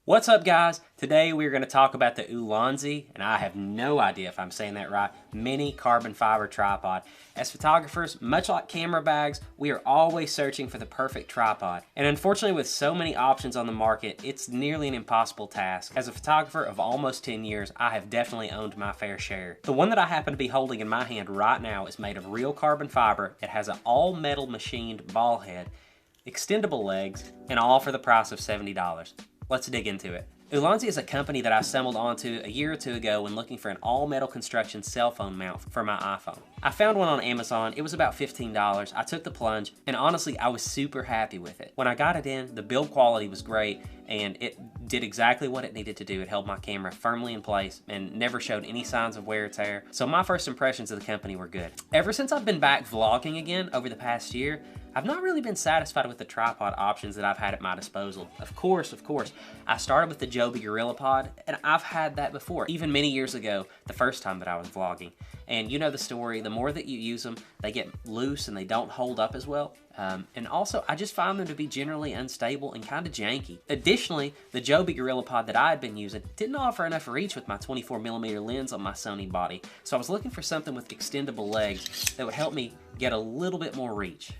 What's up, guys? Today we're going to talk about the Ulanzi, and I have no idea if I'm saying that right, mini carbon fiber tripod. As photographers, much like camera bags, we are always searching for the perfect tripod. And unfortunately, with so many options on the market, it's nearly an impossible task. As a photographer of almost 10 years, I have definitely owned my fair share. The one that I happen to be holding in my hand right now is made of real carbon fiber. It has an all-metal machined ball head, extendable legs, and all for the price of $70. Let's dig into it. Ulanzi is a company that I stumbled onto a year or two ago when looking for an all-metal construction cell phone mount for my iPhone. I found one on Amazon. It was about $15. I took the plunge, and honestly, I was super happy with it. When I got it in, the build quality was great, and it did exactly what it needed to do. It held my camera firmly in place and never showed any signs of wear or tear. So my first impressions of the company were good. Ever since I've been back vlogging again over the past year, I've not really been satisfied with the tripod options that I've had at my disposal. Of course, I started with the Joby GorillaPod, and I've had that before, even many years ago, the first time that I was vlogging. And you know the story, the more that you use them, they get loose and they don't hold up as well. And also, I just find them to be generally unstable and kind of janky. Additionally, the Joby GorillaPod that I had been using didn't offer enough reach with my 24mm lens on my Sony body, so I was looking for something with extendable legs that would help me get a little bit more reach.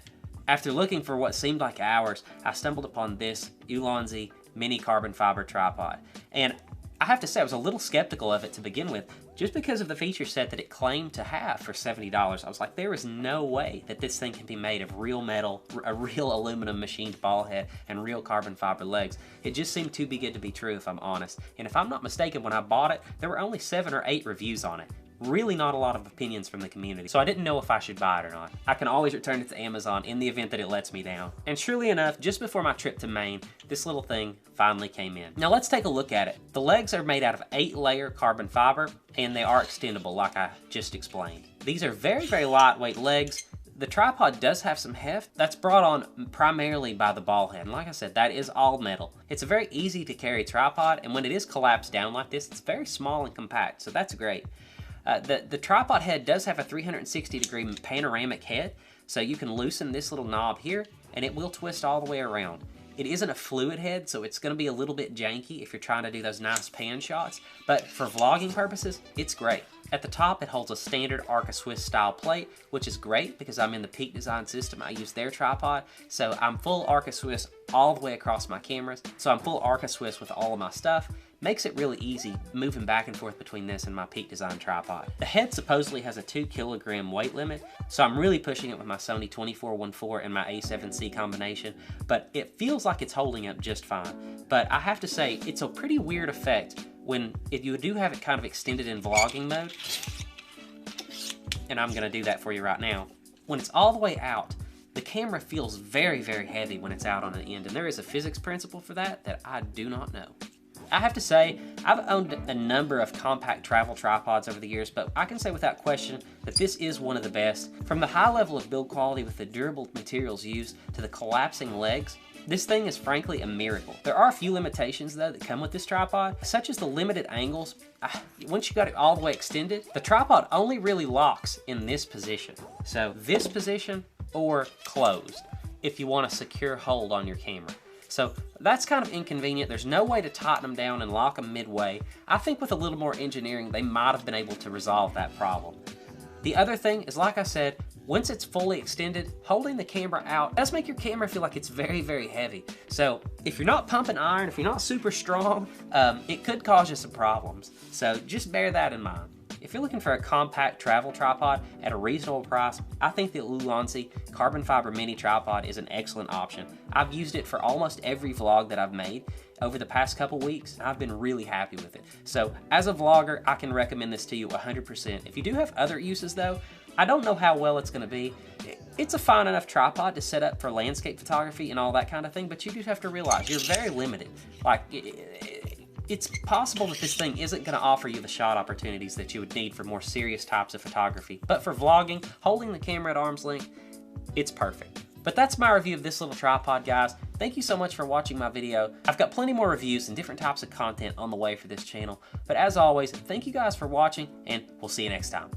After looking for what seemed like hours, I stumbled upon this Ulanzi mini carbon fiber tripod. And I have to say, I was a little skeptical of it to begin with, just because of the feature set that it claimed to have for $70. I was like, there is no way that this thing can be made of real metal, a real aluminum machined ball head, and real carbon fiber legs. It just seemed too good to be true, if I'm honest. And if I'm not mistaken, when I bought it, there were only 7 or 8 reviews on it. Really not a lot of opinions from the community, so I didn't know if I should buy it or not. I can always return it to Amazon in the event that it lets me down. And surely enough, just before my trip to Maine, this little thing finally came in. Now let's take a look at it. The legs are made out of 8-layer carbon fiber, and they are extendable like I just explained. These are very, very lightweight legs. The tripod does have some heft. That's brought on primarily by the ball head. And like I said, that is all metal. It's a very easy to carry tripod, and when it is collapsed down like this, it's very small and compact, so that's great. The tripod head does have a 360-degree panoramic head, so you can loosen this little knob here, and it will twist all the way around. It isn't a fluid head, so it's going to be a little bit janky if you're trying to do those nice pan shots, but for vlogging purposes, it's great. At the top, it holds a standard Arca Swiss style plate, which is great because I'm in the Peak Design system. I use their tripod, so I'm full Arca Swiss all the way across my cameras. So I'm full Arca Swiss with all of my stuff. Makes it really easy moving back and forth between this and my Peak Design tripod. The head supposedly has a 2-kilogram weight limit, so I'm really pushing it with my Sony 24-14 and my A7C combination, but it feels like it's holding up just fine. But I have to say, it's a pretty weird effect when you do have it kind of extended in vlogging mode, and I'm gonna do that for you right now. When it's all the way out, the camera feels very, very heavy when it's out on the end, and there is a physics principle for that I do not know. I have to say, I've owned a number of compact travel tripods over the years, but I can say without question that this is one of the best. From the high level of build quality with the durable materials used to the collapsing legs, this thing is frankly a miracle. There are a few limitations though that come with this tripod, such as the limited angles. Once you got it all the way extended, the tripod only really locks in this position. So this position or closed if you want a secure hold on your camera. So that's kind of inconvenient. There's no way to tighten them down and lock them midway. I think with a little more engineering, they might have been able to resolve that problem. The other thing is, like I said, once it's fully extended, holding the camera out does make your camera feel like it's very, very heavy. So if you're not pumping iron, if you're not super strong, it could cause you some problems. So just bear that in mind. If you're looking for a compact travel tripod at a reasonable price, I think the Ulanzi Carbon Fiber Mini Tripod is an excellent option. I've used it for almost every vlog that I've made over the past couple weeks, and I've been really happy with it. So as a vlogger, I can recommend this to you 100%. If you do have other uses though, I don't know how well it's gonna be. It's a fine enough tripod to set up for landscape photography and all that kind of thing, but you do have to realize you're very limited. Like, it's possible that this thing isn't going to offer you the shot opportunities that you would need for more serious types of photography. But for vlogging, holding the camera at arm's length, it's perfect. But that's my review of this little tripod, guys. Thank you so much for watching my video. I've got plenty more reviews and different types of content on the way for this channel. But as always, thank you guys for watching, and we'll see you next time.